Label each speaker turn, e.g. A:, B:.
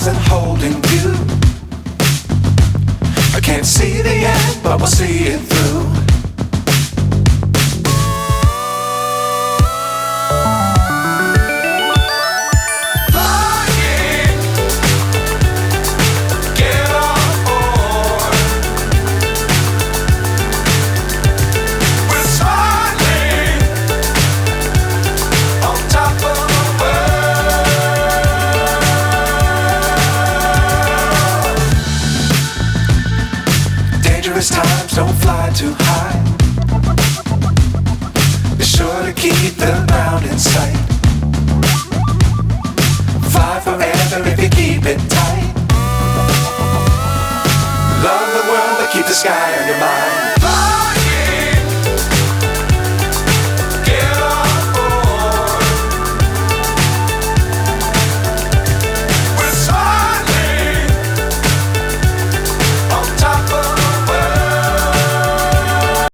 A: stars and holding you. I can't see the end, but we'll see it through. Times don't fly too high. Be sure to keep the ground in sight. Fly forever if you keep it tight. Love the world but keep the sky on your mind.